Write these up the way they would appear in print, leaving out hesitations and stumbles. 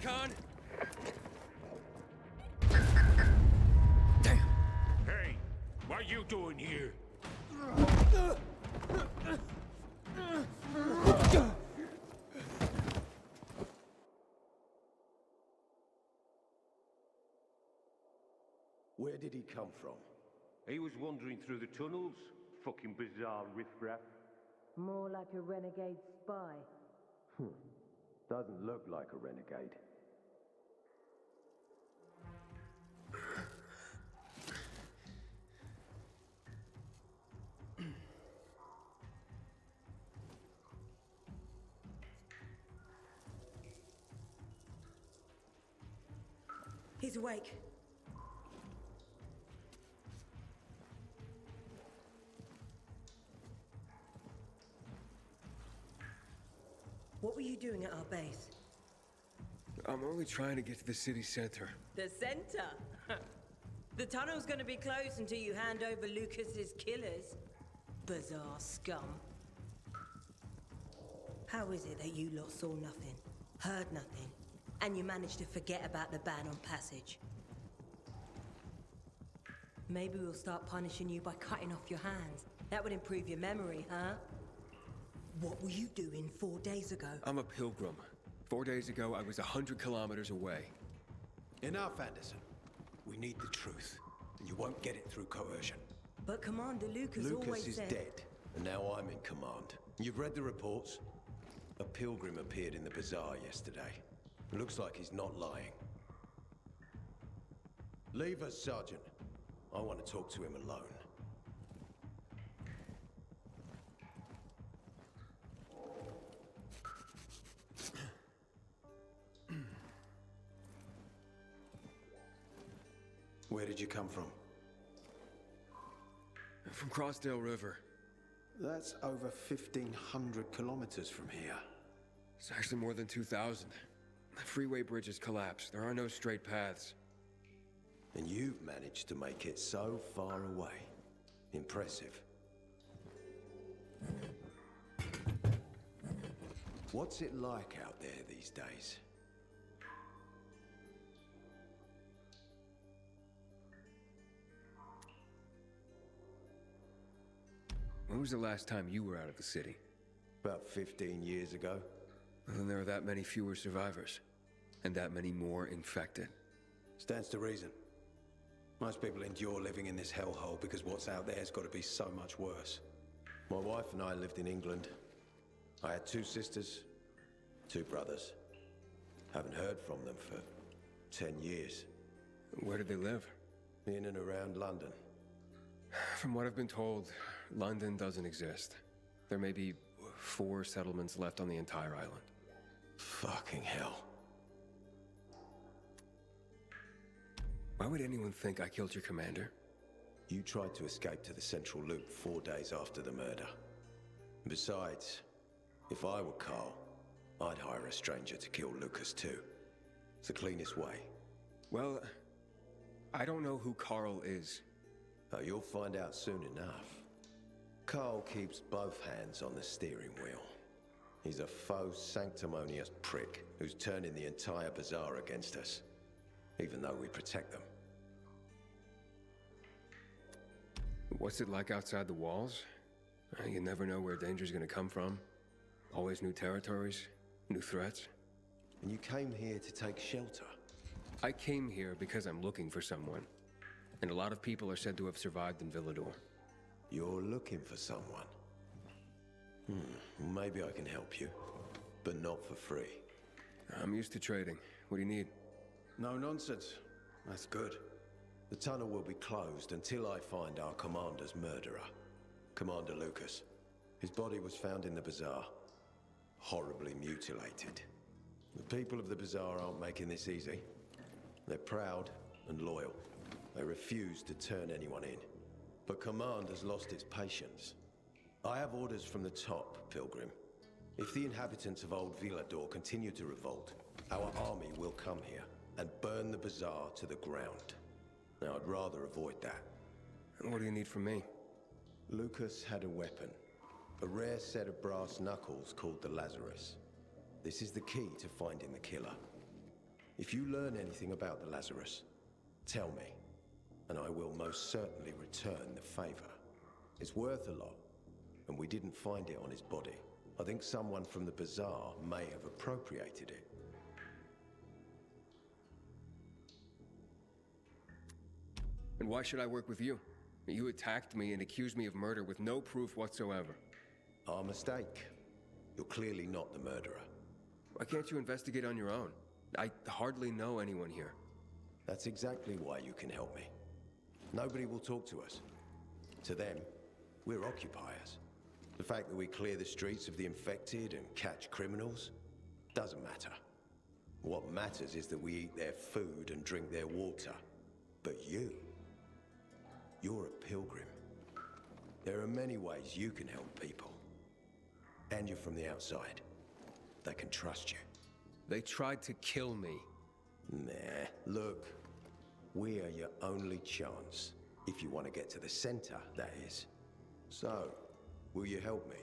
back on? Damn! Hey, what you doing here? Where did he come from? He was wandering through the tunnels. Fucking bizarre riffraff. More like a renegade spy. Doesn't look like a renegade. He's awake. What were you doing at our base? I'm only trying to get to the city center. The center? The tunnel's gonna be closed until you hand over Lucas's killers. Bizarre scum. How is it that you lot saw nothing, heard nothing, and you managed to forget about the ban on passage? Maybe we'll start punishing you by cutting off your hands. That would improve your memory, huh? What were you doing 4 days ago? I'm a pilgrim. 4 days ago, I was 100 kilometers away. Enough, Anderson. We need the truth, and you won't get it through coercion. But Commander Lucas always Lucas is said... dead, and now I'm in command. You've read the reports? A pilgrim appeared in the bazaar yesterday. Looks like he's not lying. Leave us, Sergeant. I want to talk to him alone. Where did you come from? From Crossdale River. That's over 1,500 kilometers from here. It's actually more than 2,000. The freeway bridges collapsed. There are no straight paths. And you've managed to make it so far away. Impressive. What's it like out there these days? When was the last time you were out of the city? About 15 years ago. Well, then there are that many fewer survivors. And that many more infected. Stands to reason. Most people endure living in this hellhole because what's out there has got to be so much worse. My wife and I lived in England. I had 2 sisters, 2 brothers. Haven't heard from them for 10 years. Where did they live? In and around London. From what I've been told, London doesn't exist. There may be 4 settlements left on the entire island. Fucking hell. Why would anyone think I killed your commander? You tried to escape to the central loop 4 days after the murder. Besides, if I were Carl, I'd hire a stranger to kill Lucas too. It's the cleanest way. Well, I don't know who Carl is. You'll find out soon enough. Carl keeps both hands on the steering wheel. He's a faux sanctimonious prick who's turning the entire bazaar against us, even though we protect them. What's it like outside the walls? You never know where danger's gonna come from. Always new territories, new threats. And you came here to take shelter? I came here because I'm looking for someone. And a lot of people are said to have survived in Villador. You're looking for someone? Maybe I can help you, but not for free. I'm used to trading. What do you need? No nonsense. That's good. The tunnel will be closed until I find our commander's murderer, Commander Lucas. His body was found in the bazaar, horribly mutilated. The people of the bazaar aren't making this easy. They're proud and loyal. They refuse to turn anyone in. But command has lost its patience. I have orders from the top, Pilgrim. If the inhabitants of Old Villador continue to revolt, our army will come here and burn the bazaar to the ground. Now, I'd rather avoid that. What do you need from me? Lucas had a weapon. A rare set of brass knuckles called the Lazarus. This is the key to finding the killer. If you learn anything about the Lazarus, tell me, and I will most certainly return the favor. It's worth a lot, and we didn't find it on his body. I think someone from the bazaar may have appropriated it. And why should I work with you? You attacked me and accused me of murder with no proof whatsoever. Our mistake. You're clearly not the murderer. Why can't you investigate on your own? I hardly know anyone here. That's exactly why you can help me. Nobody will talk to us. To them, we're occupiers. The fact that we clear the streets of the infected and catch criminals doesn't matter. What matters is that we eat their food and drink their water. But you're a pilgrim. There are many ways you can help people. And you're from the outside. They can trust you. They tried to kill me. Nah, look. We are your only chance. If you want to get to the center, that is. So, will you help me?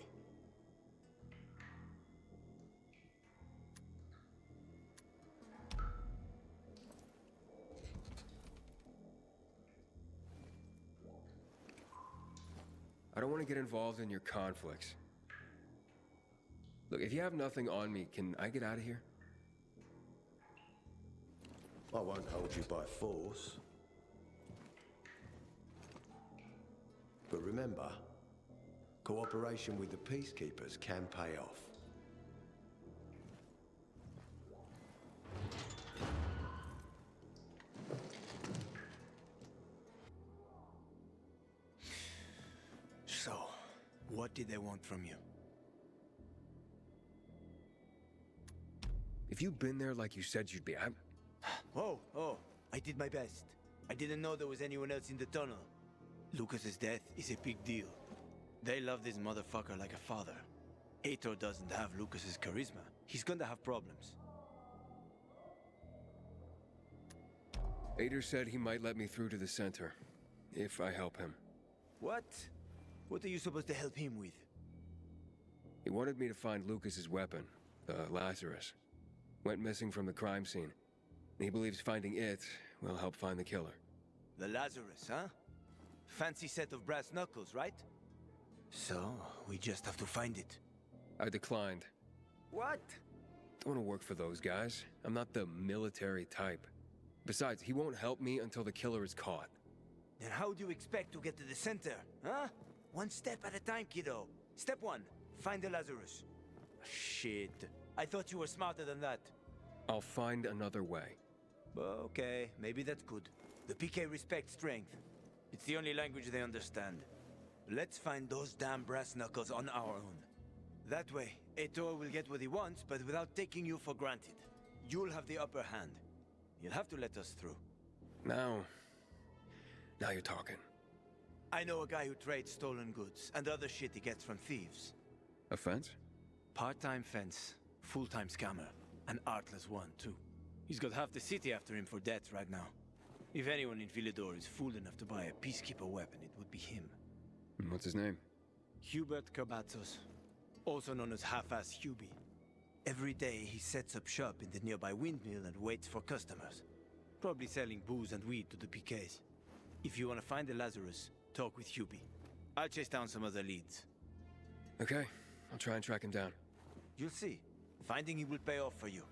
I don't want to get involved in your conflicts. Look, if you have nothing on me, can I get out of here? I won't hold you by force. But remember, cooperation with the peacekeepers can pay off. So, what did they want from you? If you'd been there like you said you'd be, Oh, I did my best. I didn't know there was anyone else in the tunnel. Lucas's death is a big deal. They love this motherfucker like a father. Aitor doesn't have Lucas's charisma. He's gonna have problems. Aitor said he might let me through to the center, if I help him. What? What are you supposed to help him with? He wanted me to find Lucas's weapon, the Lazarus. Went missing from the crime scene. He believes finding it will help find the killer. The Lazarus, huh? Fancy set of brass knuckles, right? So, we just have to find it. I declined. What? Don't want to work for those guys. I'm not the military type. Besides, he won't help me until the killer is caught. Then how do you expect to get to the center, huh? One step at a time, kiddo. Step one, find the Lazarus. Shit. I thought you were smarter than that. I'll find another way. Okay, maybe that's good. The PK respect strength. It's the only language they understand. Let's find those damn brass knuckles on our own. That way, Aitor will get what he wants, but without taking you for granted. You'll have the upper hand. You'll have to let us through. Now you're talking. I know a guy who trades stolen goods and other shit he gets from thieves. A fence? Part-time fence, full-time scammer, an artless one, too. He's got half the city after him for debts right now. If anyone in Villador is fool enough to buy a peacekeeper weapon, it would be him. What's his name? Hubert Kerbatzos, also known as Half-Ass Hubie. Every day he sets up shop in the nearby windmill and waits for customers. Probably selling booze and weed to the PKs. If you want to find the Lazarus, talk with Hubie. I'll chase down some other leads. Okay, I'll try and track him down. You'll see. Finding him will pay off for you.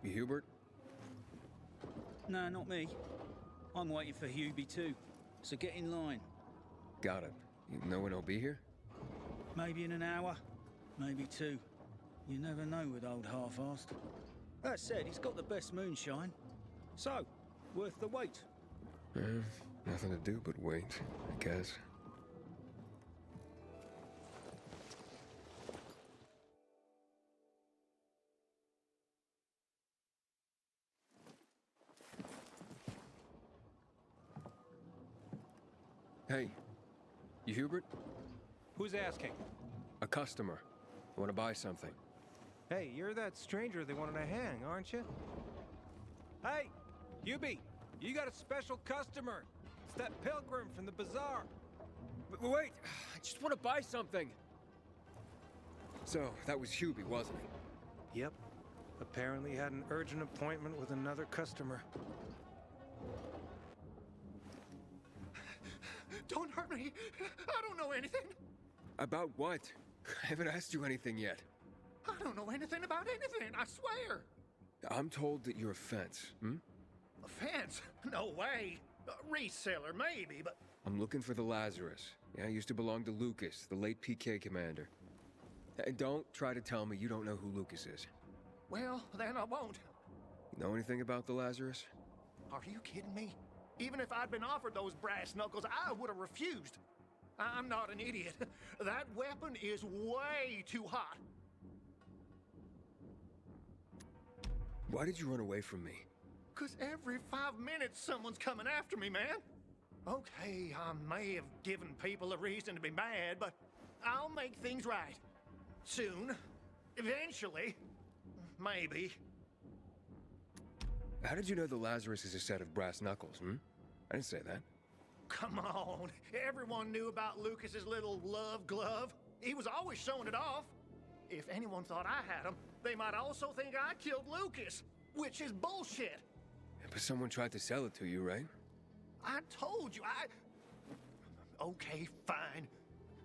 You Hubert? No, not me. I'm waiting for Hubie too, so get in line. Got it. You know when he'll be here? Maybe in an hour, maybe two. You never know with old half-assed. That said, he's got the best moonshine. So, worth the wait. Nothing to do but wait, I guess. Hey, you Hubert? Who's asking? A customer. I want to buy something. Hey, you're that stranger they wanted to hang, aren't you? Hey, Hubie, you got a special customer. It's that pilgrim from the bazaar. Wait, I just want to buy something. So, that was Hubie, wasn't it? Yep. Apparently had an urgent appointment with another customer. Don't hurt me. I don't know anything. About what? I haven't asked you anything yet. I don't know anything about anything, I swear. I'm told that you're a fence, hmm? A fence? No way. A reseller, maybe, but... I'm looking for the Lazarus. Yeah, it used to belong to Lucas, the late PK commander. And don't try to tell me you don't know who Lucas is. Well, then I won't. You know anything about the Lazarus? Are you kidding me? Even if I'd been offered those brass knuckles, I would have refused. I'm not an idiot. That weapon is way too hot. Why did you run away from me? 'Cause every 5 minutes someone's coming after me, man. Okay, I may have given people a reason to be mad, but I'll make things right. Soon. Eventually. Maybe. How did you know the Lazarus is a set of brass knuckles, hmm? I didn't say that. Come on. Everyone knew about Lucas's little love glove. He was always showing it off. If anyone thought I had him, they might also think I killed Lucas, which is bullshit. But someone tried to sell it to you, right? I told you, Okay, fine.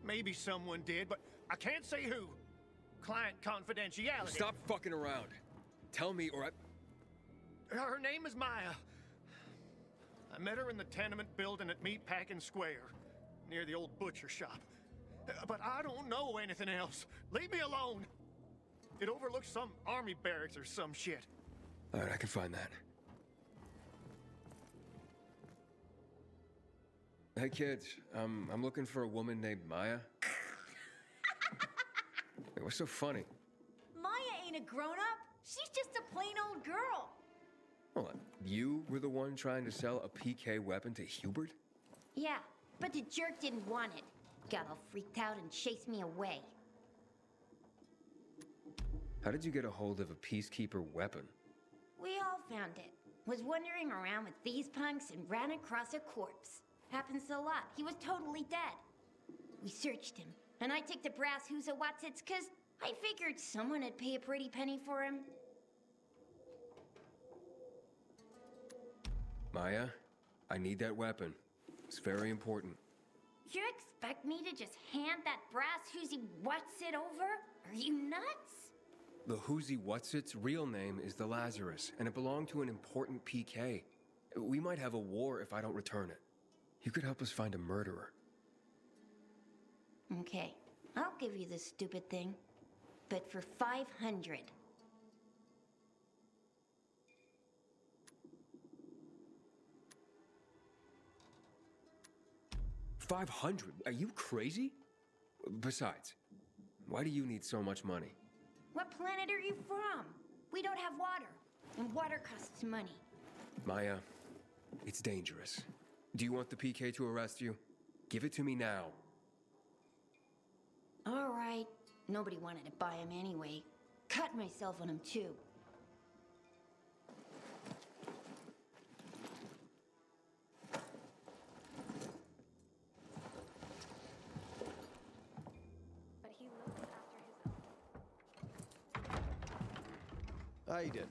Maybe someone did, but I can't say who. Client confidentiality. Stop fucking around. Tell me or I... Her name is Maya. I met her in the tenement building at Meatpacking Square, near the old butcher shop. But I don't know anything else. Leave me alone. It overlooks some army barracks or some shit. All right, I can find that. Hey kids, I'm looking for a woman named Maya. Hey, what's so funny? Maya ain't a grown-up. She's just a plain old girl. Hold on, you were the one trying to sell a PK weapon to Hubert? Yeah, but the jerk didn't want it. Got all freaked out and chased me away. How did you get a hold of a Peacekeeper weapon? We all found it. Was wandering around with these punks and ran across a corpse. Happens a lot. He was totally dead. We searched him, and I took the brass who's a Watsits, 'cause I figured someone would pay a pretty penny for him. Maya, I need that weapon. It's very important. You expect me to just hand that brass whoozy Watsit over? Are you nuts? The Whoozy Whatsit's real name is the Lazarus, and it belonged to an important PK. We might have a war if I don't return it. You could help us find a murderer. Okay, I'll give you this stupid thing, but for 500. 500? Are you crazy? Besides, why do you need so much money? What planet are you from? We don't have water, and water costs money. Maya, it's dangerous. Do you want the PK to arrest you? Give it to me now. All right. Nobody wanted to buy him anyway. Cut myself on him too. But he looks after his own. Aiden.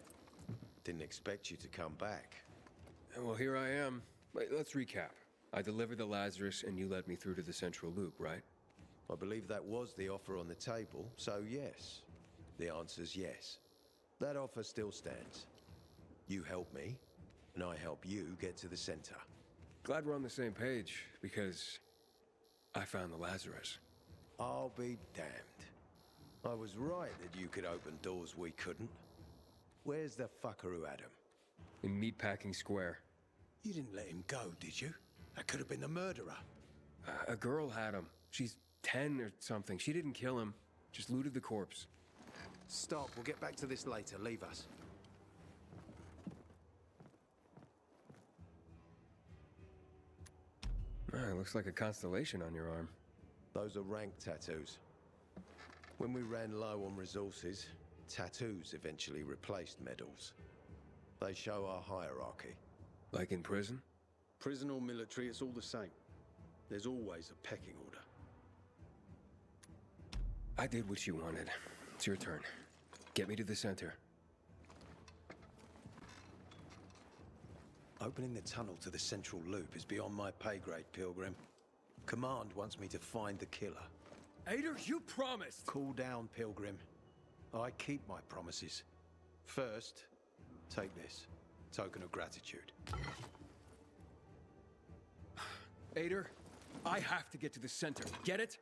Didn't expect you to come back. Well, here I am. Wait, let's recap. I delivered the Lazarus and you led me through to the central loop, right? I believe that was the offer on the table, so yes. The answer's yes. That offer still stands. You help me, and I help you get to the center. Glad we're on the same page, because I found the Lazarus. I'll be damned. I was right that you could open doors we couldn't. Where's the fucker who had him? In Meatpacking Square. You didn't let him go, did you? That could have been the murderer. A girl had him. She's 10 or something. She didn't kill him, just looted the corpse. Stop. We'll get back to this later. Leave us. Looks like a constellation on your arm. Those are rank tattoos. When we ran low on resources, tattoos eventually replaced medals. They show our hierarchy. Like in prison? Prison or military, it's all the same. There's always a pecking order. I did what you wanted. It's your turn. Get me to the center. Opening the tunnel to the central loop is beyond my pay grade, Pilgrim. Command wants me to find the killer. Ader, you promised! Cool down, Pilgrim. I keep my promises. First, take this. Token of gratitude. Ader, I have to get to the center. Get it?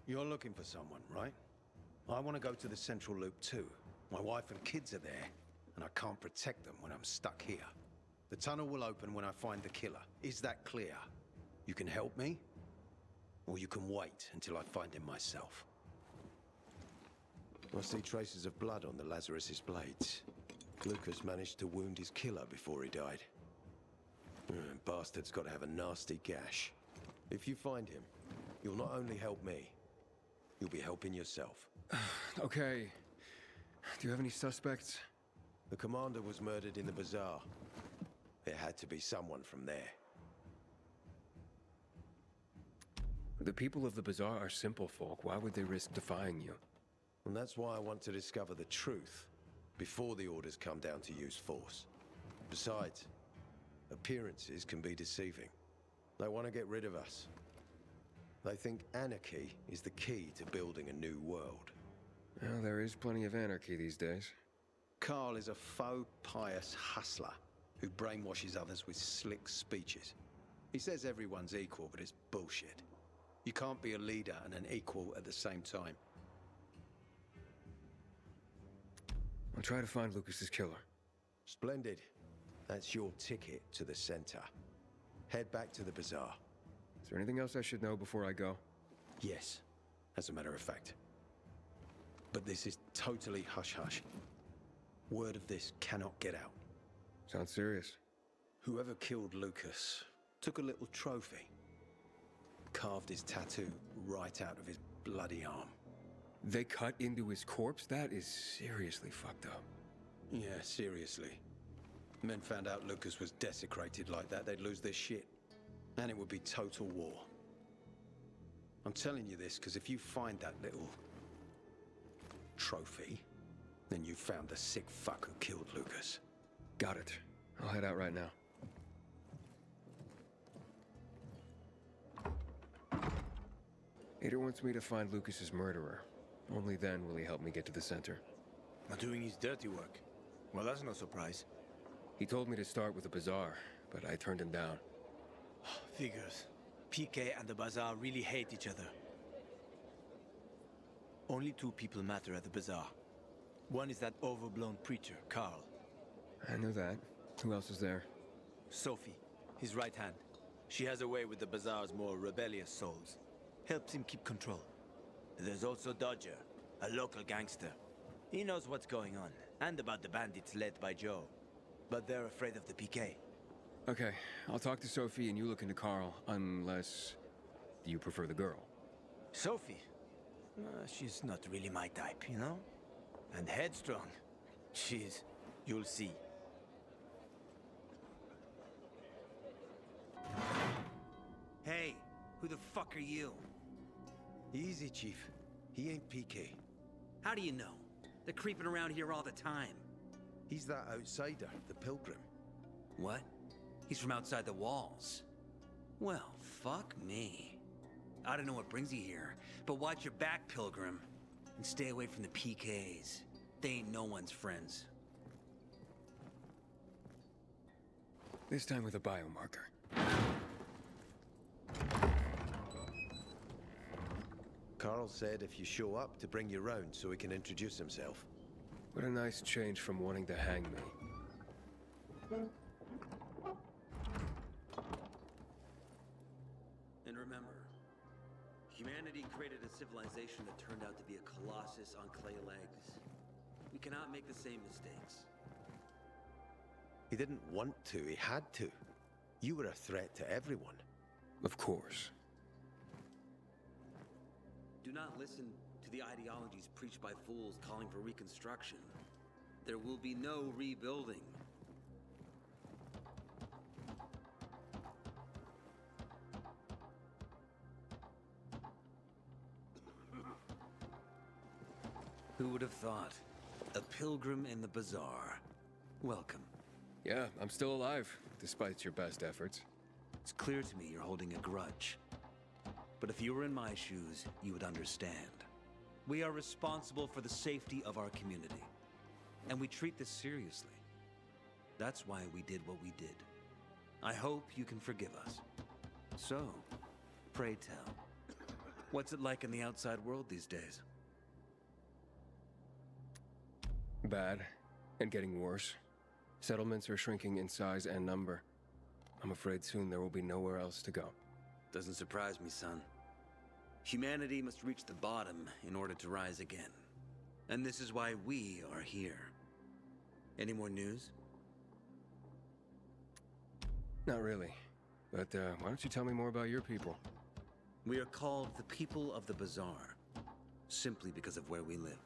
You're looking for someone, right? I want to go to the central loop too. My wife and kids are there, and I can't protect them when I'm stuck here. The tunnel will open when I find the killer. Is that clear? You can help me, or you can wait until I find him myself. I see traces of blood on the Lazarus's blades. Lucas managed to wound his killer before he died. Bastard's got to have a nasty gash. If you find him, you'll not only help me, you'll be helping yourself. Okay. Do you have any suspects? The commander was murdered in the bazaar. It had to be someone from there. The people of the bazaar are simple folk. Why would they risk defying you? And that's why I want to discover the truth before the orders come down to use force. Besides, appearances can be deceiving. They want to get rid of us. They think anarchy is the key to building a new world. Well, there is plenty of anarchy these days. Carl is a faux pious hustler who brainwashes others with slick speeches. He says everyone's equal, but it's bullshit. You can't be a leader and an equal at the same time. I'll try to find Lucas's killer. Splendid. That's your ticket to the center. Head back to the bazaar. Is there anything else I should know before I go? Yes, as a matter of fact. But this is totally hush-hush. Word of this cannot get out. Sounds serious. Whoever killed Lucas took a little trophy. Carved his tattoo right out of his bloody arm. They cut into his corpse? That is seriously fucked up. Yeah, seriously. Men found out Lucas was desecrated like that, they'd lose their shit. And it would be total war. I'm telling you this because if you find that little trophy, then you found the sick fuck who killed Lucas. Got it. I'll head out right now. Ader wants me to find Lucas's murderer. Only then will he help me get to the center. Not doing his dirty work. Well, that's no surprise. He told me to start with the bazaar, but I turned him down. Figures. PK and the bazaar really hate each other. Only two people matter at the bazaar. One is that overblown preacher, Carl. I knew that. Who else is there? Sophie, his right hand. She has a way with the bazaar's more rebellious souls. Helps him keep control. There's also Dodger, a local gangster. He knows what's going on, and about the bandits led by Joe. But they're afraid of the PK. Okay, I'll talk to Sophie and you look into Carl, unless you prefer the girl. Sophie? She's not really my type, you know? And headstrong. You'll see. Hey, who the fuck are you? Easy, Chief. He ain't PK. How do you know? They're creeping around here all the time. He's that outsider, the Pilgrim. What? He's from outside the walls. Well, fuck me. I don't know what brings you here, but watch your back, Pilgrim. And stay away from the PKs. They ain't no one's friends. This time with a biomarker. Carl said if you show up to bring your own so he can introduce himself. What a nice change from wanting to hang me. And remember, humanity created a civilization that turned out to be a colossus on clay legs. We cannot make the same mistakes. He didn't want to, he had to. You were a threat to everyone. Of course. Do not listen to the ideologies preached by fools calling for reconstruction. There will be no rebuilding. Who would have thought? A pilgrim in the bazaar. Welcome. Yeah, I'm still alive, despite your best efforts. It's clear to me you're holding a grudge. But if you were in my shoes, you would understand. We are responsible for the safety of our community. And we treat this seriously. That's why we did what we did. I hope you can forgive us. So, pray tell, what's it like in the outside world these days? Bad, and getting worse. Settlements are shrinking in size and number. I'm afraid soon there will be nowhere else to go. Doesn't surprise me, son. Humanity must reach the bottom in order to rise again. And this is why we are here. Any more news? Not really. But why don't you tell me more about your people? We are called the people of the Bazaar, simply because of where we live.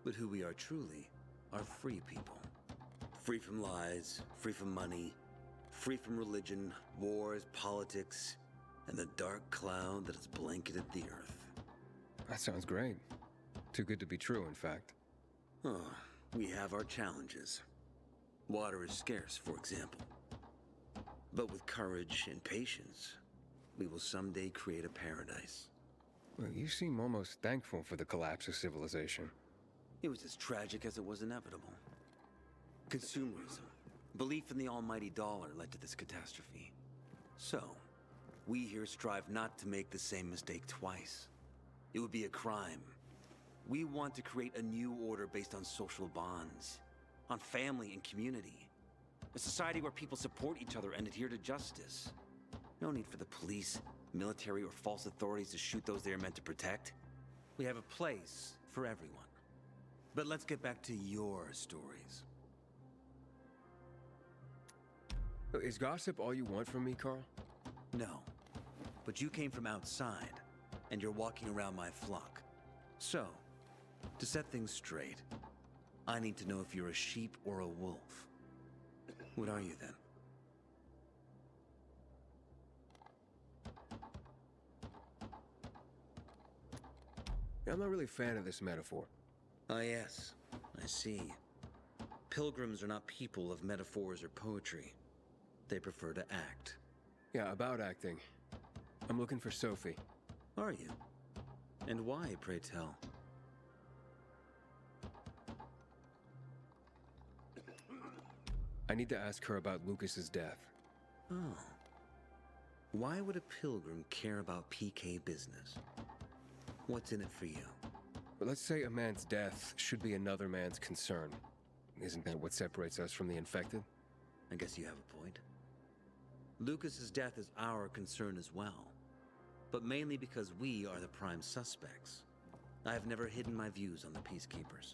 But who we are truly are free people. Free from lies, free from money, free from religion, wars, politics, and the dark cloud that has blanketed the earth. That sounds great. Too good to be true, in fact. Oh, we have our challenges. Water is scarce, for example. But with courage and patience, we will someday create a paradise. Well, you seem almost thankful for the collapse of civilization. It was as tragic as it was inevitable. Consumerism, belief in the almighty dollar led to this catastrophe. So, we here strive not to make the same mistake twice. It would be a crime. We want to create a new order based on social bonds, on family and community. A society where people support each other and adhere to justice. No need for the police, military, or false authorities to shoot those they are meant to protect. We have a place for everyone. But let's get back to your stories. Is gossip all you want from me, Carl? No. But you came from outside, and you're walking around my flock. So, to set things straight, I need to know if you're a sheep or a wolf. What are you then? I'm not really a fan of this metaphor. Ah, yes. I see. Pilgrims are not people of metaphors or poetry. They prefer to act. Yeah, about acting. I'm looking for Sophie. Are you? And why, pray tell? I need to ask her about Lucas's death. Oh. Why would a pilgrim care about PK business? What's in it for you? But let's say a man's death should be another man's concern. Isn't that what separates us from the infected? I guess you have a point. Lucas's death is our concern as well. But mainly because we are the prime suspects. I have never hidden my views on the Peacekeepers.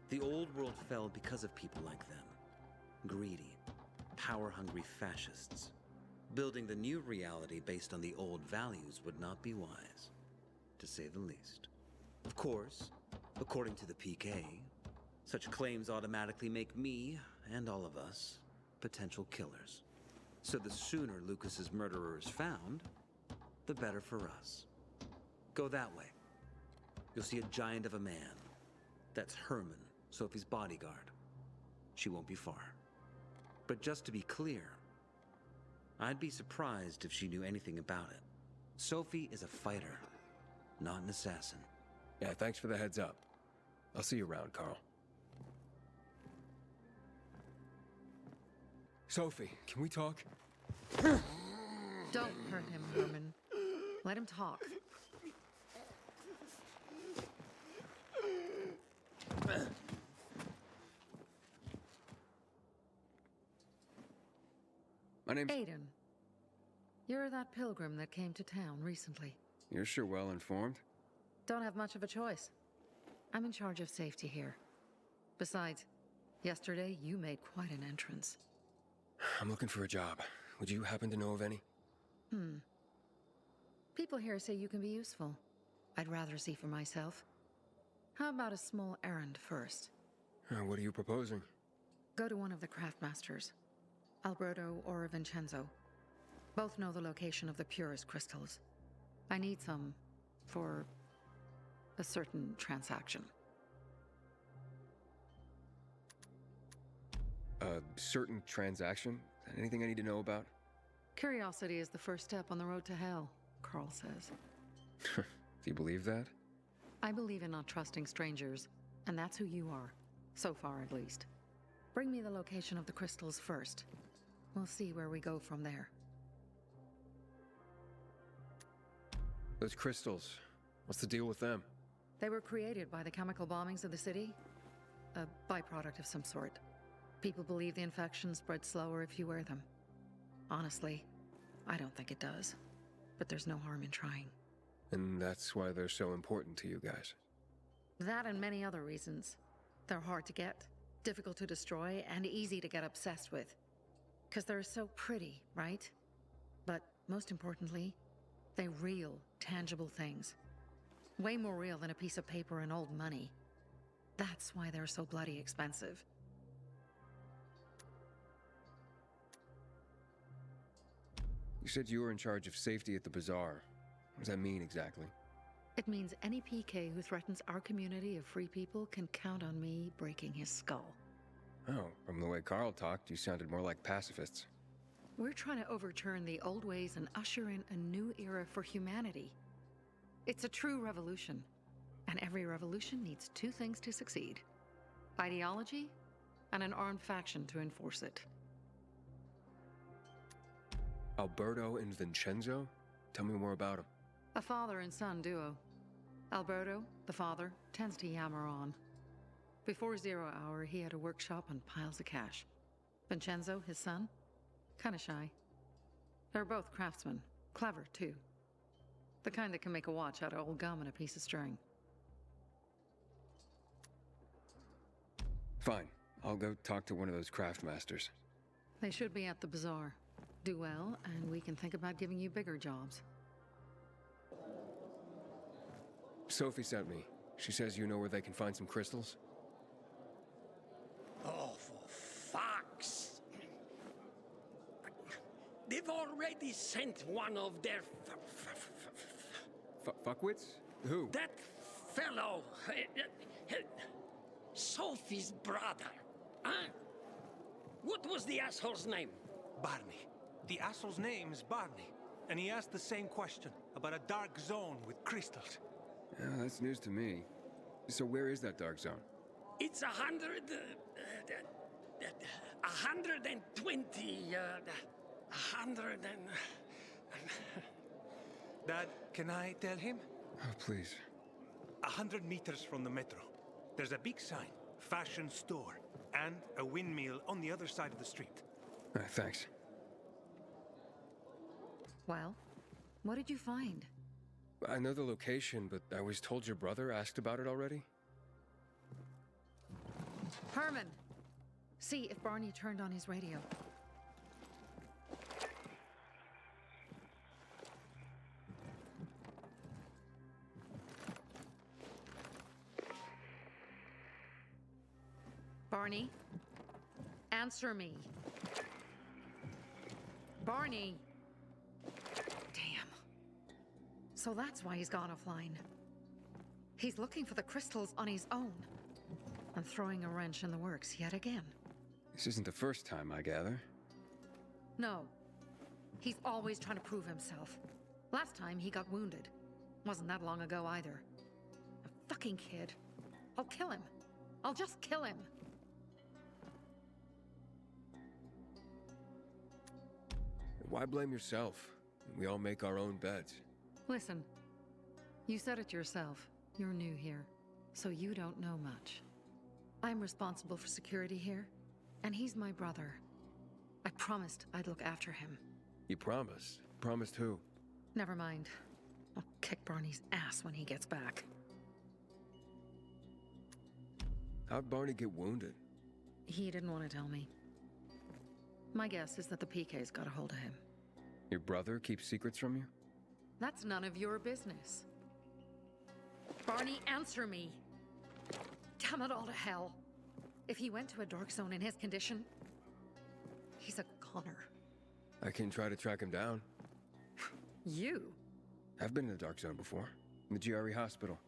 The old world fell because of people like them. Greedy, power-hungry fascists. Building the new reality based on the old values would not be wise, to say the least. Of course, according to the PK, such claims automatically make me, and all of us, potential killers. So the sooner Lucas's murderer is found, the better for us. Go that way. You'll see a giant of a man. That's Herman, Sophie's bodyguard. She won't be far. But just to be clear, I'd be surprised if she knew anything about it. Sophie is a fighter, not an assassin. Yeah, thanks for the heads up. I'll see you around, Carl. Sophie, can we talk? Don't hurt him, Herman. Let him talk. My name's... Aiden. You're that pilgrim that came to town recently. You're sure well informed. Don't have much of a choice. I'm in charge of safety here. Besides, yesterday you made quite an entrance. I'm looking for a job. Would you happen to know of any? People here say you can be useful. I'd rather see for myself. How about a small errand first? What are you proposing? Go to one of the craftmasters. Alberto or Vincenzo. Both know the location of the purest crystals. I need some for a certain transaction. A certain transaction? Anything I need to know about? Curiosity is the first step on the road to hell, Carl says. Do you believe that? I believe in not trusting strangers, and that's who you are. So far, at least. Bring me the location of the crystals first. We'll see where we go from there. Those crystals. What's the deal with them? They were created by the chemical bombings of the city. A byproduct of some sort. People believe the infection spreads slower if you wear them. Honestly, I don't think it does. But there's no harm in trying. And that's why they're so important to you guys. That and many other reasons. They're hard to get, difficult to destroy, and easy to get obsessed with. Because they're so pretty, right? But most importantly, they're real, tangible things. Way more real than a piece of paper and old money. That's why they're so bloody expensive. You said you were in charge of safety at the bazaar. What does that mean exactly? It means any PK who threatens our community of free people can count on me breaking his skull. Oh, from the way Carl talked, you sounded more like pacifists. We're trying to overturn the old ways and usher in a new era for humanity. It's a true revolution. And every revolution needs two things to succeed. Ideology and an armed faction to enforce it. Alberto and Vincenzo? Tell me more about them. A father and son duo. Alberto, the father, tends to yammer on. Before 0 hour, he had a workshop and piles of cash. Vincenzo, his son, kinda shy. They're both craftsmen, clever too. The kind that can make a watch out of old gum and a piece of string. Fine. I'll go talk to one of those craft masters. They should be at the bazaar. Do well, and we can think about giving you bigger jobs. Sophie sent me. She says you know where they can find some crystals? Oh, for fuck's... They've already sent one of their... Fuckwits? Who? That fellow... Sophie's brother. Huh? What was the asshole's name? Barney. The asshole's name is Barney, and he asked the same question about a dark zone with crystals. Yeah, that's news to me. So where is that dark zone? It's 120... 100 and... Dad, can I tell him? Oh, please. 100 meters from the metro. There's a big sign, fashion store, and a windmill on the other side of the street. Thanks. Well, what did you find? I know the location, but I was told your brother asked about it already? Herman! See if Barney turned on his radio. Barney? Answer me. Barney! Damn. So that's why he's gone offline. He's looking for the crystals on his own. And throwing a wrench in the works yet again. This isn't the first time, I gather. No. He's always trying to prove himself. Last time he got wounded. Wasn't that long ago either. A fucking kid. I'll kill him. I'll just kill him. Why blame yourself? We all make our own beds. Listen. You said it yourself. You're new here. So you don't know much. I'm responsible for security here. And he's my brother. I promised I'd look after him. You promised? Promised who? Never mind. I'll kick Barney's ass when he gets back. How'd Barney get wounded? He didn't want to tell me. My guess is that the PK's got a hold of him. Your brother keeps secrets from you? That's none of your business. Barney, answer me! Damn it all to hell! If he went to a dark zone in his condition, he's a goner. I can try to track him down. You? I've been in the dark zone before. In the GRE hospital.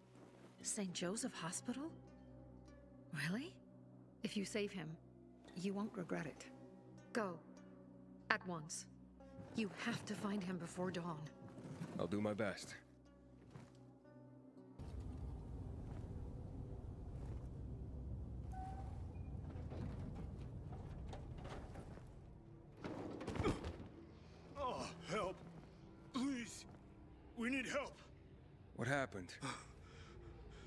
St. Joseph Hospital? Really? If you save him, You won't regret it. Go. At once. You have to find him before dawn. I'll do my best. Oh, help. Please. We need help. What happened?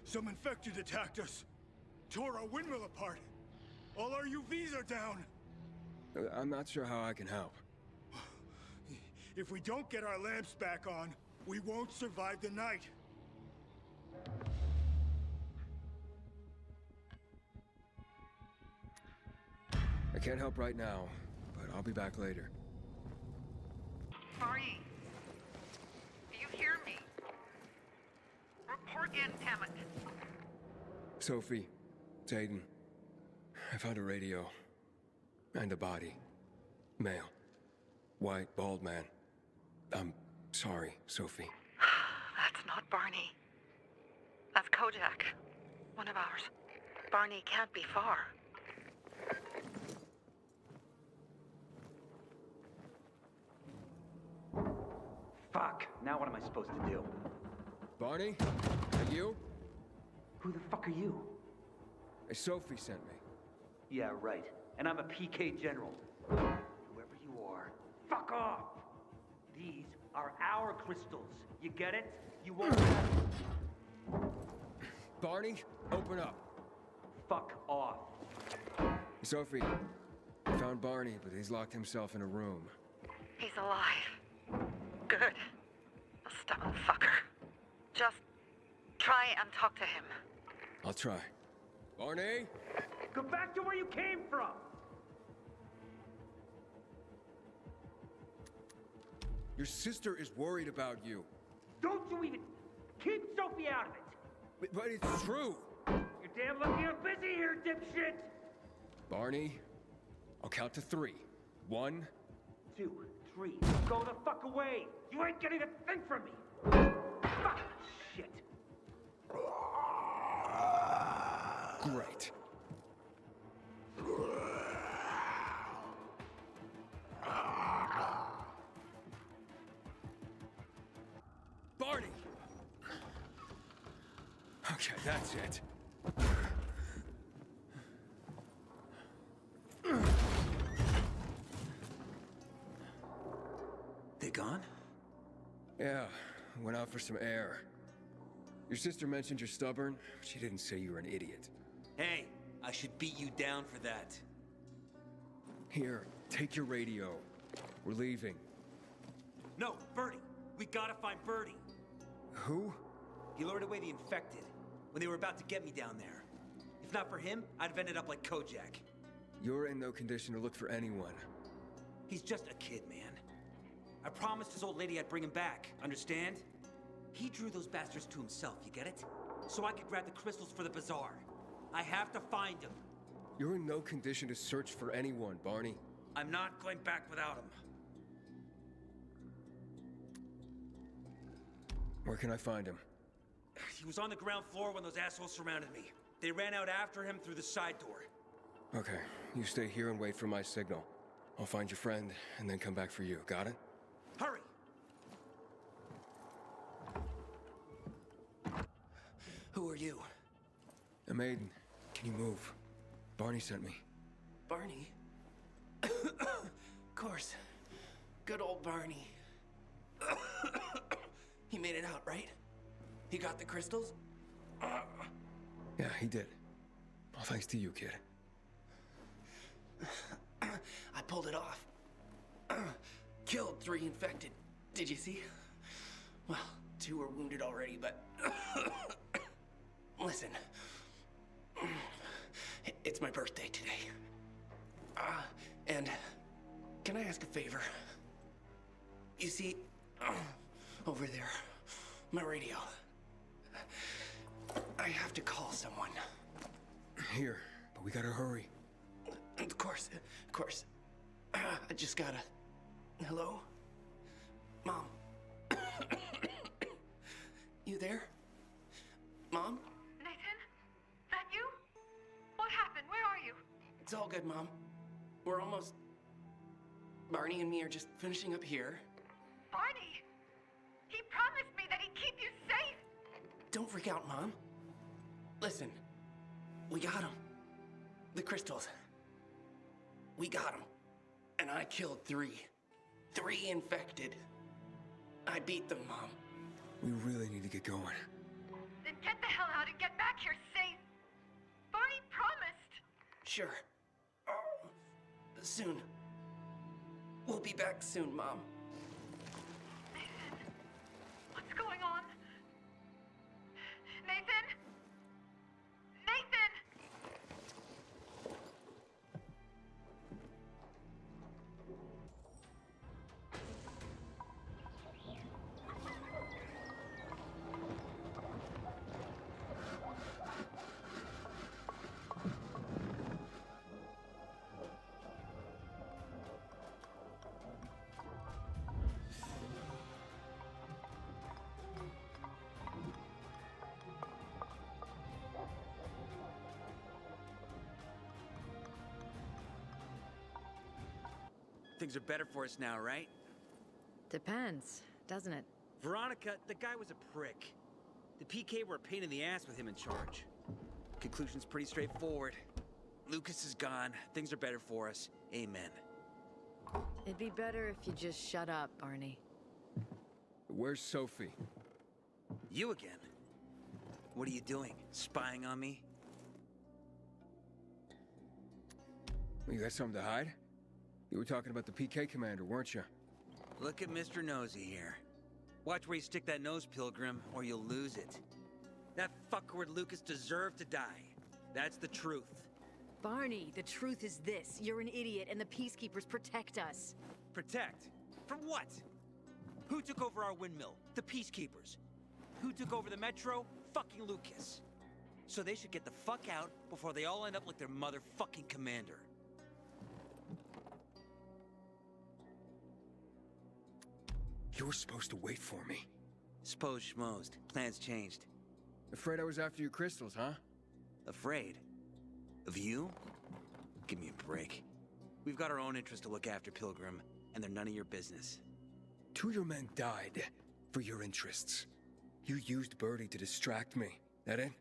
Some infected attacked us. Tore our windmill apart. All our UVs are down. I'm not sure how I can help. If we don't get our lamps back on, we won't survive the night. I can't help right now, but I'll be back later. Barney, do you hear me? Report in, damn it. Sophie, it's Aiden. I found a radio. And a body. Male. White, bald man. I'm sorry, Sophie. That's not Barney. That's Kojak. One of ours. Barney can't be far. Fuck. Now what am I supposed to do? Barney? Are you? Who the fuck are you? Sophie sent me. Yeah, right. And I'm a PK general. Whoever you are, fuck off! These are our crystals. You get it? You won't have... Barney, open up. Fuck off. Sophie, I found Barney, but he's locked himself in a room. He's alive. Good. A stubborn fucker. Just try and talk to him. I'll try. Barney? Go back to where you came from! Your sister is worried about you. Don't you even... Keep Sophie out of it! But it's true. You're damn lucky I'm busy here, dipshit! Barney, I'll count to 3. 1, 2, 3. Go the fuck away! You ain't getting a thing from me! Fuck! Shit! Great. Barney! Okay, that's it. They gone? Yeah, went out for some air. Your sister mentioned you're stubborn. She didn't say you were an idiot. Hey, I should beat you down for that. Here, take your radio. We're leaving. No, Birdie. We gotta find Birdie. Who? He lured away the infected when they were about to get me down there. If not for him, I'd have ended up like Kojak. You're in no condition to look for anyone. He's just a kid, man. I promised his old lady I'd bring him back, understand? He drew those bastards to himself, you get it? So I could grab the crystals for the bazaar. I have to find him. You're in no condition to search for anyone, Barney. I'm not going back without him. Where can I find him? He was on the ground floor when those assholes surrounded me. They ran out after him through the side door. Okay, you stay here and wait for my signal. I'll find your friend and then come back for you. Got it? Hurry! Who are you? I'm Aiden. Can you move? Barney sent me. Barney? Of course. Good old Barney. He made it out, right? He got the crystals? Yeah, he did. All thanks to you, kid. I pulled it off. Killed 3 infected. Did you see? Well, 2 were wounded already, but... Listen. It's my birthday today. And can I ask a favor? You see, over there, my radio. I have to call someone. Here, but we gotta hurry. Of course, of course. I just gotta... Hello? Mom? You there? Mom? Nathan? That you? What happened? Where are you? It's all good, Mom. We're almost... Barney and me are just finishing up here. Barney! He promised me that he'd keep you safe! Don't freak out, Mom. Listen, we got him. The crystals. We got him. And I killed 3. 3 infected. I beat them, Mom. We really need to get going. Then get the hell out and get back here safe! Barney promised! Sure. Soon. We'll be back soon, Mom. Nathan? What's going on? Nathan? Nathan! Things are better for us now, right? Depends, doesn't it? Veronica, the guy was a prick. The PK were a pain in the ass with him in charge. Conclusion's pretty straightforward. Lucas is gone. Things are better for us. Amen. It'd be better if you just shut up, Barney. Where's Sophie? You again? What are you doing? Spying on me? You got something to hide? You were talking about the PK commander, weren't you? Look at Mr. Nosy here. Watch where you stick that nose, Pilgrim, or you'll lose it. That fuckward Lucas deserved to die. That's the truth. Barney, the truth is this. You're an idiot, and the Peacekeepers protect us. Protect? From what? Who took over our windmill? The Peacekeepers. Who took over the Metro? Fucking Lucas. So they should get the fuck out before they all end up like their motherfucking commander. You were supposed to wait for me. Suppose schmozed. Plans changed. Afraid I was after your crystals, huh? Afraid? Of you? Give me a break. We've got our own interests to look after, Pilgrim, and they're none of your business. 2 of your men died for your interests. You used Birdie to distract me. That it?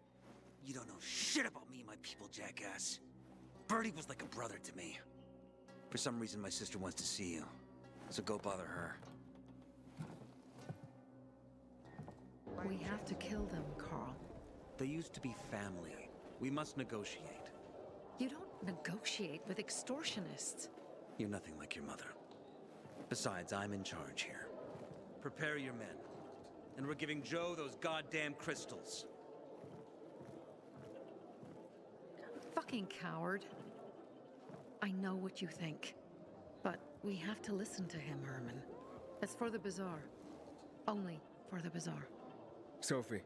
You don't know shit about me and my people, jackass. Birdie was like a brother to me. For some reason, my sister wants to see you. So go bother her. We have to kill them, Carl. They used to be family. We must negotiate. You don't negotiate with extortionists. You're nothing like your mother. Besides, I'm in charge here. Prepare your men. And we're giving Joe those goddamn crystals. Fucking coward. I know what you think. But we have to listen to him, Herman. It's for the bazaar. Only for the bazaar. Sophie.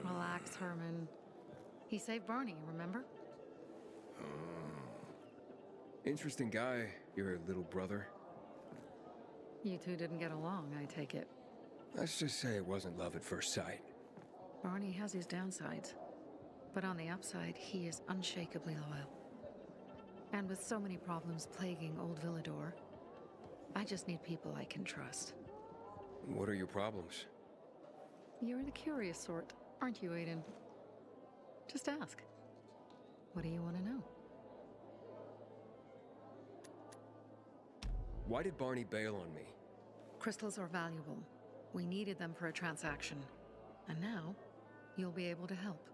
Relax, Herman. He saved Barney, remember? Interesting guy, your little brother. You two didn't get along, I take it. Let's just say it wasn't love at first sight. Barney has his downsides. But on the upside, he is unshakably loyal. And with so many problems plaguing Old Villador, I just need people I can trust. What are your problems? You're the curious sort, aren't you, Aiden? Just ask. What do you want to know? Why did Barney bail on me? Crystals are valuable. We needed them for a transaction. And now, you'll be able to help.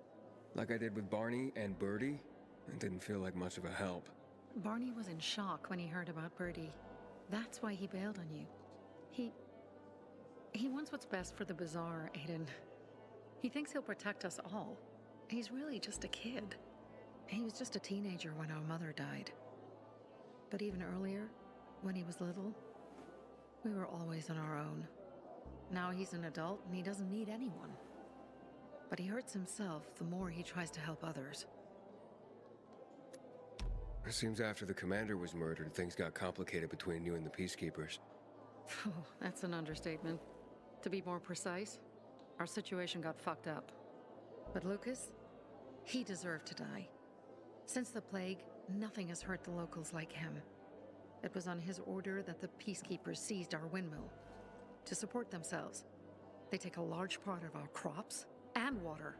Like I did with Barney and Birdie? It didn't feel like much of a help. Barney was in shock when he heard about Birdie. That's why he bailed on you. He wants what's best for the bazaar, Aiden. He thinks he'll protect us all. He's really just a kid. He was just a teenager when our mother died. But even earlier, when he was little, we were always on our own. Now he's an adult and he doesn't need anyone. But he hurts himself the more he tries to help others. It seems after the commander was murdered, things got complicated between you and the Peacekeepers. Oh, that's an understatement. To be more precise, our situation got fucked up. But Lucas, he deserved to die. Since the plague, nothing has hurt the locals like him. It was on his order that the peacekeepers seized our windmill. To support themselves, they take a large part of our crops and water.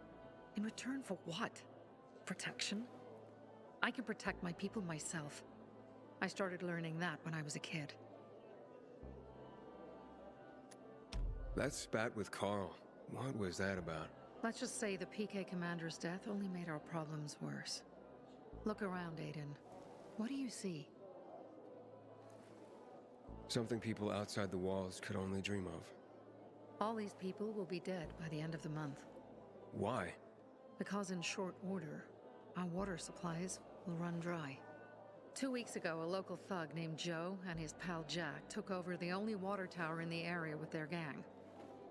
In return for what? Protection? I can protect my people myself. I started learning that when I was a kid. That spat with Carl. What was that about? Let's just say the PK commander's death only made our problems worse. Look around, Aiden. What do you see? Something people outside the walls could only dream of. All these people will be dead by the end of the month. Why? Because in short order, our water supplies will run dry. 2 weeks ago, a local thug named Joe and his pal Jack took over the only water tower in the area with their gang.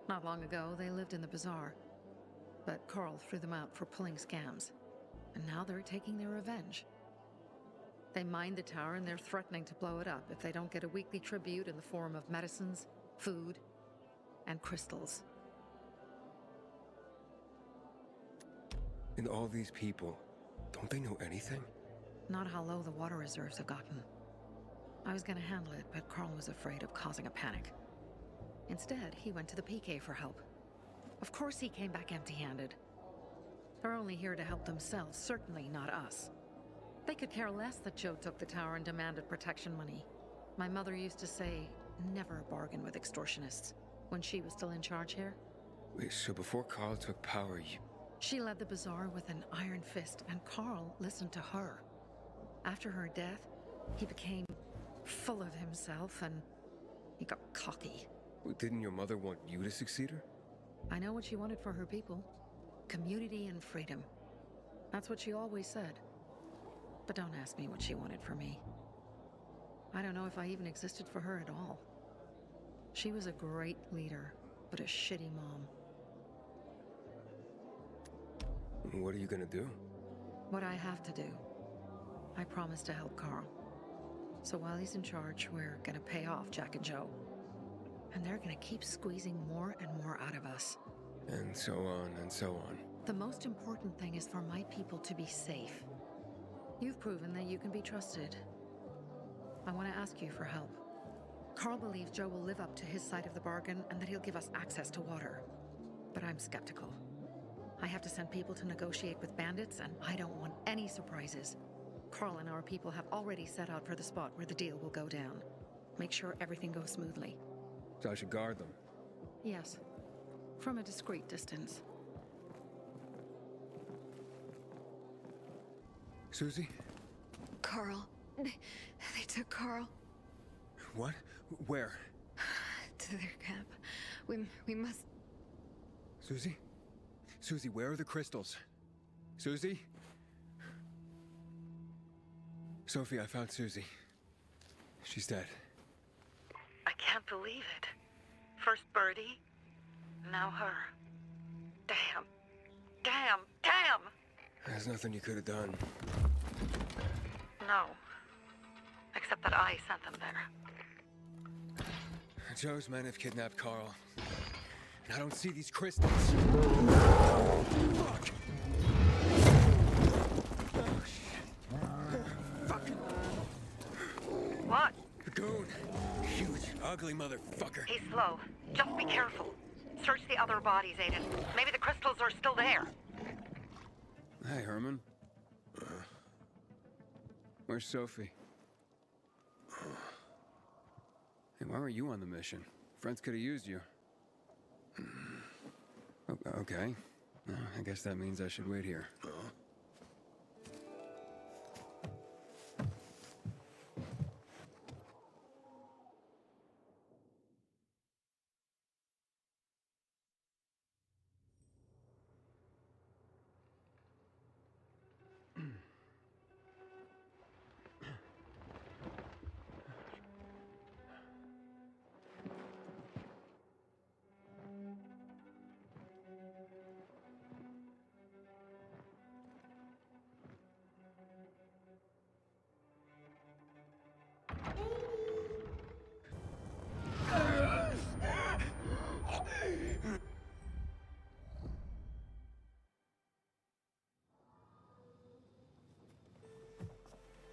Not long ago, they lived in the bazaar, but Carl threw them out for pulling scams. And now they're taking their revenge. They mined the tower and they're threatening to blow it up if they don't get a weekly tribute in the form of medicines, food, and crystals. And all these people, don't they know anything? Not how low the water reserves have gotten. I was gonna handle it, but Carl was afraid of causing a panic. Instead, he went to the PK for help. Of course he came back empty-handed. They're only here to help themselves, certainly not us. They could care less that Joe took the tower and demanded protection money. My mother used to say, never bargain with extortionists, when she was still in charge here. Wait, so before Carl took power, She led the bazaar with an iron fist, and Carl listened to her. After her death, he became full of himself, and he got cocky. Didn't your mother want you to succeed her? I know what she wanted for her people. Community and freedom. That's what she always said. But don't ask me what she wanted for me. I don't know if I even existed for her at all. She was a great leader, but a shitty mom. What are you gonna do? What I have to do. I promised to help Carl. So while he's in charge, we're gonna pay off Jack and Joe. And they're gonna keep squeezing more and more out of us. And so on and so on. The most important thing is for my people to be safe. You've proven that you can be trusted. I want to ask you for help. Carl believes Joe will live up to his side of the bargain and that he'll give us access to water. But I'm skeptical. I have to send people to negotiate with bandits, and I don't want any surprises. Carl and our people have already set out for the spot where the deal will go down. Make sure everything goes smoothly. So I should guard them? Yes. From a discreet distance. Susie? Carl. They took Carl What? Where? to their camp. We must... Susie? Susie, where are the crystals? Susie? Sophie, I found Susie. She's dead. I can't believe it. First Birdie, now her. Damn. Damn. Damn! There's nothing you could have done. No. Except that I sent them there. Joe's men have kidnapped Carl. And I don't see these crystals. Fuck! Oh, shit. Fucking... What? The goon. Huge, ugly motherfucker. He's slow. Just be careful. Search the other bodies, Aiden. Maybe the crystals are still there. Hey, Herman. Where's Sophie? Hey, why were you on the mission? Friends could have used you. Okay. I guess that means I should wait here.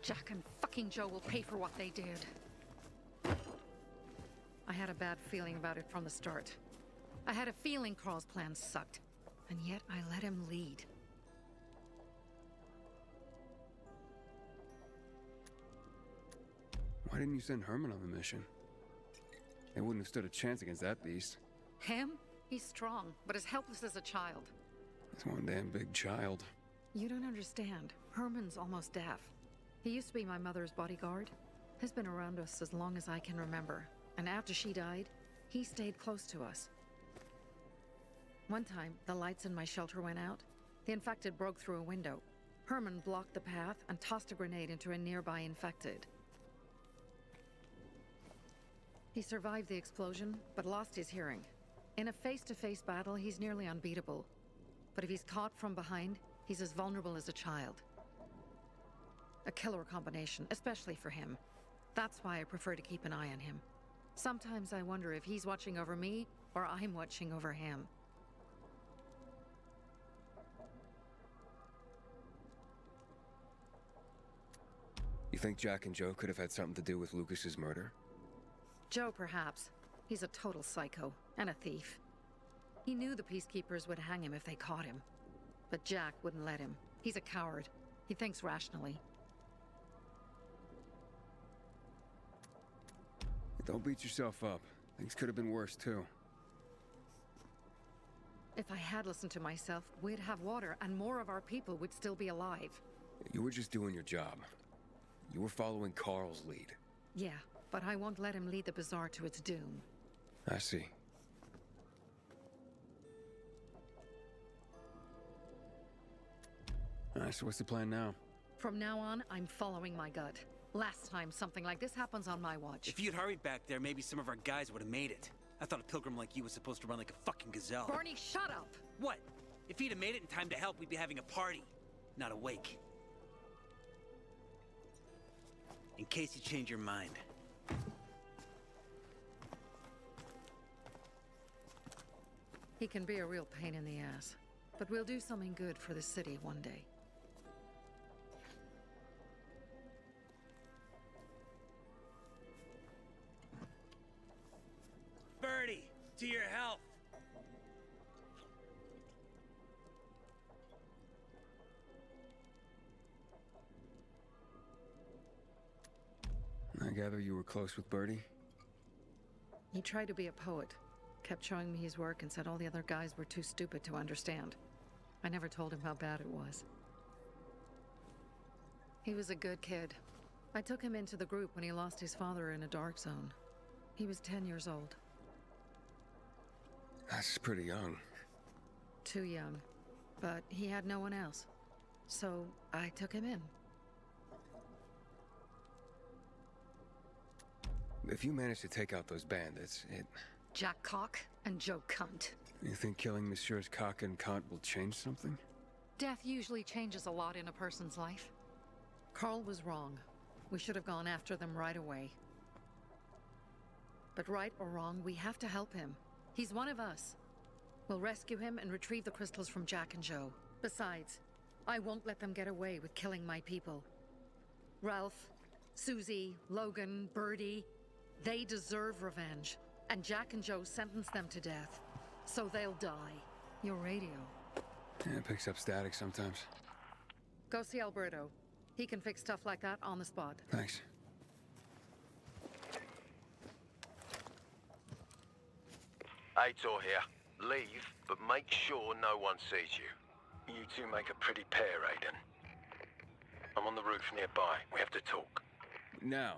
Jack and fucking Joe will pay for what they did. I had a bad feeling about it from the start. I had a feeling Carl's plan sucked, and yet I let him lead. Why didn't you send Herman on the mission? They wouldn't have stood a chance against that beast. Him? He's strong, but as helpless as a child. He's one damn big child. You don't understand. Herman's almost deaf. He used to be my mother's bodyguard. He's been around us as long as I can remember. And after she died, he stayed close to us. One time, the lights in my shelter went out. The infected broke through a window. Herman blocked the path and tossed a grenade into a nearby infected. He survived the explosion, but lost his hearing. In a face-to-face battle, he's nearly unbeatable. But if he's caught from behind, he's as vulnerable as a child. A killer combination, especially for him. That's why I prefer to keep an eye on him. Sometimes I wonder if he's watching over me, or I'm watching over him. You think Jack and Joe could have had something to do with Lucas's murder? Joe, perhaps. He's a total psycho, and a thief. He knew the Peacekeepers would hang him if they caught him. But Jack wouldn't let him. He's a coward. He thinks rationally. Don't beat yourself up. Things could have been worse, too. If I had listened to myself, we'd have water, and more of our people would still be alive. You were just doing your job. You were following Carl's lead. Yeah, but I won't let him lead the Bazaar to its doom. I see. Alright, so what's the plan now? From now on, I'm following my gut. Last time something like this happens on my watch. If you'd hurried back there, maybe some of our guys would have made it. I thought a pilgrim like you was supposed to run like a fucking gazelle. Barney, shut up! What? If he'd have made it in time to help, we'd be having a party, not a wake. In case you change your mind. He can be a real pain in the ass. But we'll do something good for the city one day. Birdie, to your health. I gather you were close with Birdie? He tried to be a poet. Kept showing me his work and said all the other guys were too stupid to understand. I never told him how bad it was. He was a good kid. I took him into the group when he lost his father in a dark zone. He was 10 years old. That's pretty young. Too young. But he had no one else. So I took him in. If you manage to take out those bandits, Jack Cock and Joe Cunt. You think killing Messieurs Cock and Cunt will change something? Death usually changes a lot in a person's life. Carl was wrong. We should have gone after them right away. But right or wrong, we have to help him. He's one of us. We'll rescue him and retrieve the crystals from Jack and Joe. Besides, I won't let them get away with killing my people. Ralph, Susie, Logan, Birdie, they deserve revenge. And Jack and Joe sentenced them to death. So they'll die. Your radio. Yeah, it picks up static sometimes. Go see Alberto. He can fix stuff like that on the spot. Thanks. Aitor here. Leave, but make sure no one sees you. You two make a pretty pair, Aiden. I'm on the roof nearby. We have to talk. Now.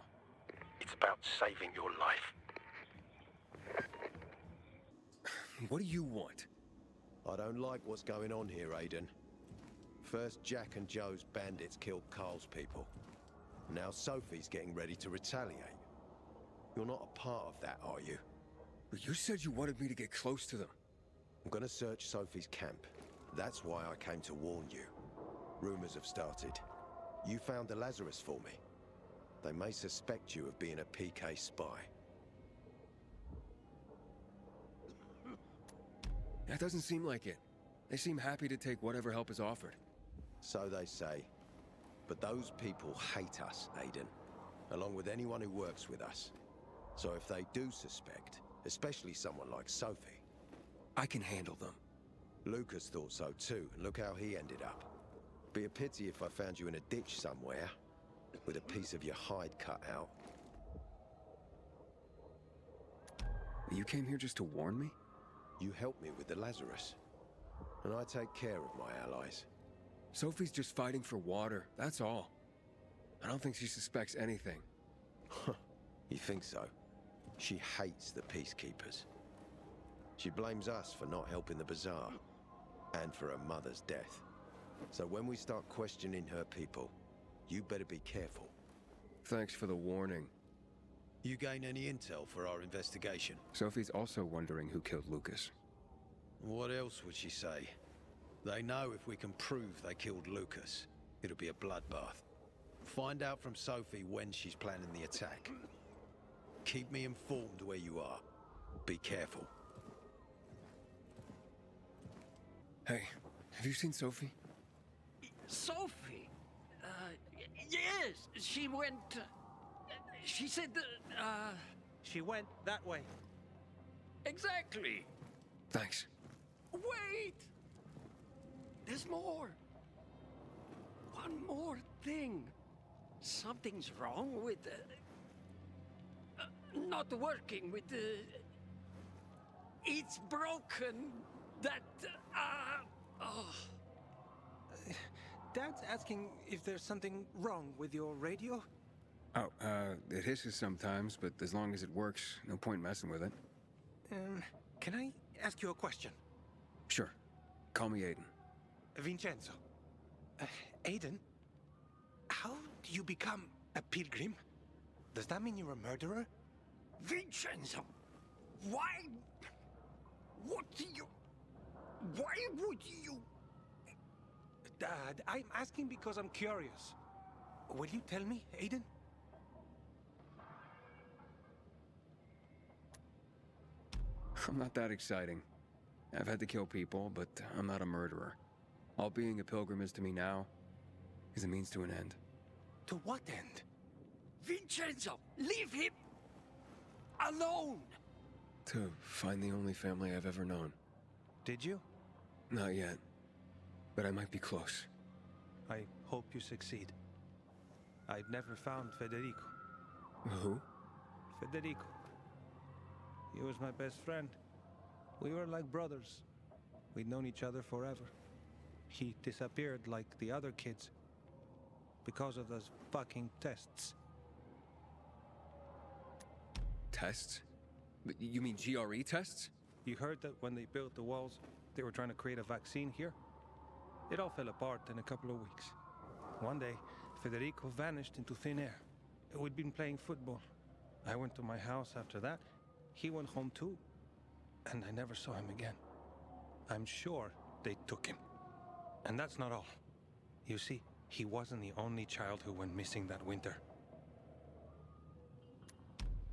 It's about saving your life. What do you want? I don't like what's going on here, Aiden. First, Jack and Joe's bandits killed Carl's people. Now Sophie's getting ready to retaliate. You're not a part of that, are you? But you said you wanted me to get close to them. I'm gonna search Sophie's camp. That's why I came to warn you. Rumors have started. You found the Lazarus for me. They may suspect you of being a PK spy. That doesn't seem like it. They seem happy to take whatever help is offered. So they say. but those people hate us, Aiden, along with anyone who works with us. So if they do suspect, especially someone like Sophie... I can handle them. Lucas thought so too, and look how he ended up. Be a pity if I found you in a ditch somewhere, with a piece of your hide cut out. You came here just to warn me? You helped me with the Lazarus, and I take care of my allies. Sophie's just fighting for water, that's all. I don't think she suspects anything. You think so? She hates the Peacekeepers. She blames us for not helping the Bazaar, and for her mother's death. So when we start questioning her people, you better be careful. Thanks for the warning. You gain any intel for our investigation? Sophie's also wondering who killed Lucas. What else would she say? They know if we can prove they killed Lucas, it'll be a bloodbath. Find out from Sophie when she's planning the attack. Keep me informed where you are. Be careful. Hey, have you seen Sophie? Sophie? Yes, she went... she said, She went that way. Exactly. Thanks. Wait! There's more. One more thing. Something's wrong with... not working with the... It's broken. That... oh. Dad's asking if there's something wrong with your radio? Oh, it hisses sometimes, but as long as it works, no point messing with it. Can I ask you a question? Sure. Call me Aiden. Vincenzo. Aiden? How do you become a pilgrim? Does that mean you're a murderer? Vincenzo! Why... What do you... Why would you... Dad, I'm asking because I'm curious. Will you tell me, Aiden? I'm not that exciting. I've had to kill people, but I'm not a murderer. All being a pilgrim is to me now is a means to an end. To what end? Vincenzo, leave him alone! To find the only family I've ever known. Did you? Not yet, but I might be close. I hope you succeed. I've never found Federico. Who? Federico. He was my best friend. We were like brothers. We'd known each other forever. He disappeared like the other kids because of those fucking tests. Tests? You mean GRE tests? You heard that when they built the walls, they were trying to create a vaccine here? It all fell apart in a couple of weeks. One day, Federico vanished into thin air. We'd been playing football. I went to my house after that. He went home too. And I never saw him again. I'm sure they took him. And that's not all. You see, he wasn't the only child who went missing that winter.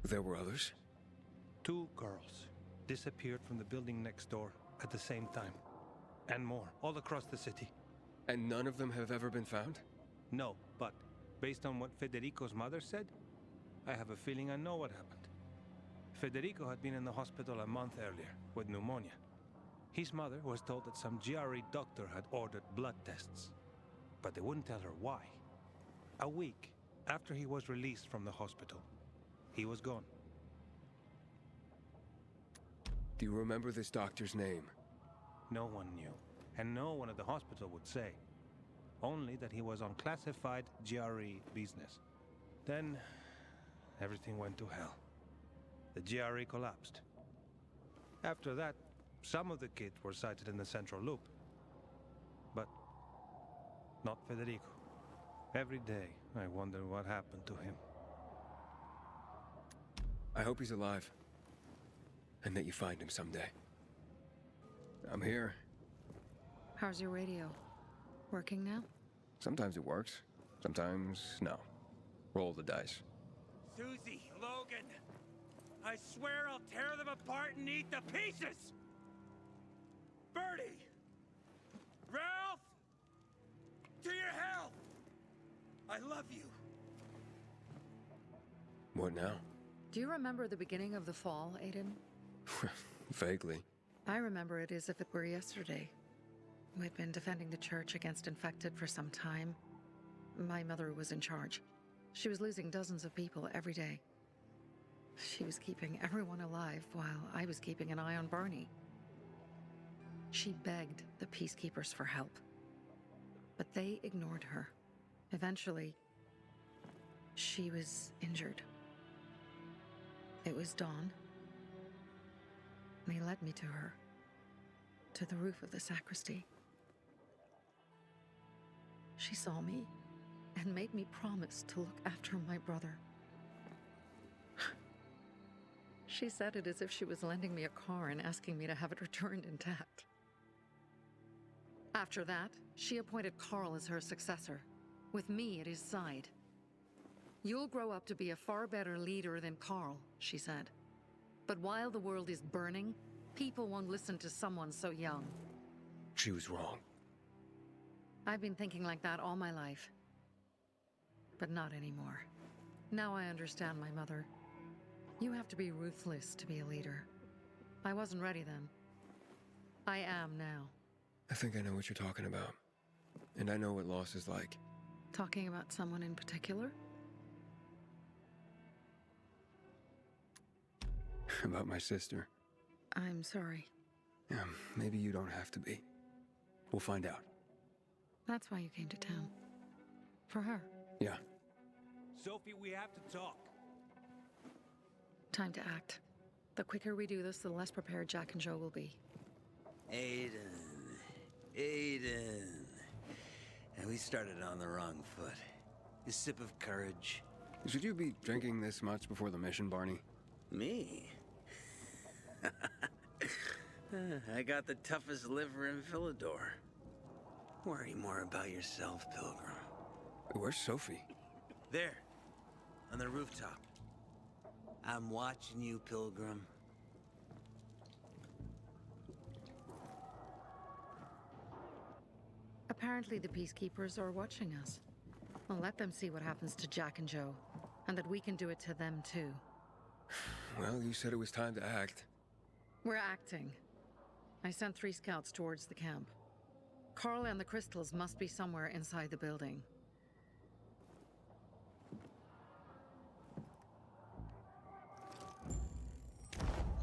There were others? 2 girls disappeared from the building next door at the same time. And more, all across the city. And none of them have ever been found? No, but based on what Federico's mother said, I have a feeling I know what happened. Federico had been in the hospital a month earlier with pneumonia. His mother was told that some GRE doctor had ordered blood tests, but they wouldn't tell her why. A week after he was released from the hospital, he was gone. Do you remember this doctor's name? No one knew, and no one at the hospital would say. Only that he was on classified GRE business. Then, everything went to hell. The GRE collapsed. After that, some of the kids were sighted in the central loop. But not Federico. Every day, I wonder what happened to him. I hope he's alive. And that you find him someday. I'm here. How's your radio? Working now? Sometimes it works. Sometimes, no. Roll the dice. Susie, Logan, I swear I'll tear them apart and eat the pieces! Bertie! Ralph! To your health! I love you. What now? Do you remember the beginning of the fall, Aiden? Vaguely. I remember it as if it were yesterday. We'd been defending the church against infected for some time. My mother was in charge. She was losing dozens of people every day. She was keeping everyone alive while I was keeping an eye on Barney. She begged the peacekeepers for help, but they ignored her. Eventually, she was injured. It was dawn. They led me to her, to the roof of the sacristy. She saw me and made me promise to look after my brother. She said it as if she was lending me a car and asking me to have it returned intact. After that, she appointed Carl as her successor, with me at his side. You'll grow up to be a far better leader than Carl, she said. But while the world is burning, people won't listen to someone so young. She was wrong. I've been thinking like that all my life. But not anymore. Now I understand my mother. You have to be ruthless to be a leader. I wasn't ready then. I am now. I think I know what you're talking about. And I know what loss is like. Talking about someone in particular? About my sister. I'm sorry. Yeah, maybe you don't have to be. We'll find out. That's why you came to town. For her. Yeah. Sophie, we have to talk. Time to act. The quicker we do this, the less prepared Jack and Joe will be. Aiden. And we started on the wrong foot. A sip of courage. Should you be drinking this much before the mission, Barney? Me? I got the toughest liver in Philidor. Worry more about yourself, Pilgrim. Where's Sophie? There, on the rooftop. I'm watching you, Pilgrim. Apparently the peacekeepers are watching us. Well, let them see what happens to Jack and Joe, and that we can do it to them too. Well, you said it was time to act. We're acting. I sent 3 scouts towards the camp. Carl and the crystals must be somewhere inside the building.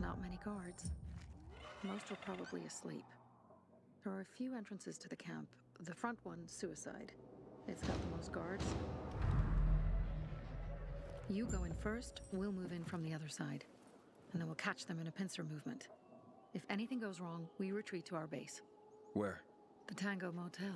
Not many guards. Most are probably asleep. There are a few entrances to the camp. The front one, suicide. It's got the most guards. You go in first, we'll move in from the other side. And then we'll catch them in a pincer movement. If anything goes wrong, we retreat to our base. Where? The Tango Motel.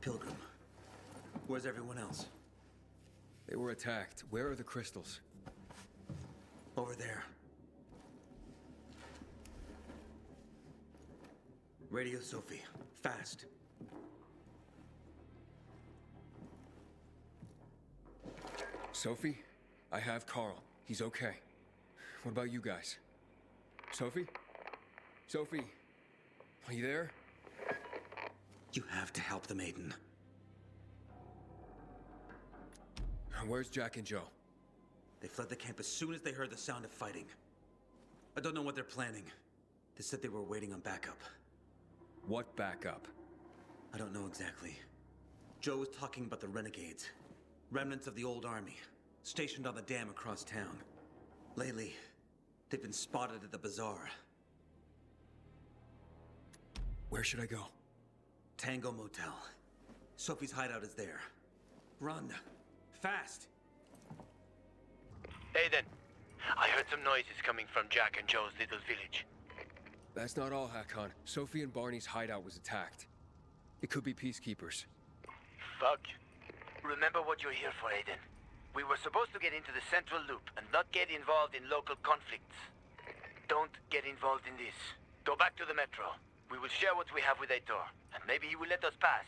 Pilgrim, where's everyone else? They were attacked. Where are the crystals? Over there. Radio Sophie, fast. Sophie? I have Carl. He's okay. What about you guys? Sophie? Sophie? Are you there? You have to help the maiden. Where's Jack and Joe? They fled the camp as soon as they heard the sound of fighting. I don't know what they're planning. They said they were waiting on backup. What backup? I don't know exactly. Joe was talking about the renegades. Remnants of the old army, stationed on the dam across town. Lately, they've been spotted at the bazaar. Where should I go? Tango Motel. Sophie's hideout is there. Run. Fast! Aiden, I heard some noises coming from Jack and Joe's little village. That's not all, Hakon. Sophie and Barney's hideout was attacked. It could be peacekeepers. Fuck. Remember what you're here for, Aiden. We were supposed to get into the central loop and not get involved in local conflicts. Don't get involved in this. Go back to the metro. We will share what we have with Aitor, and maybe he will let us pass.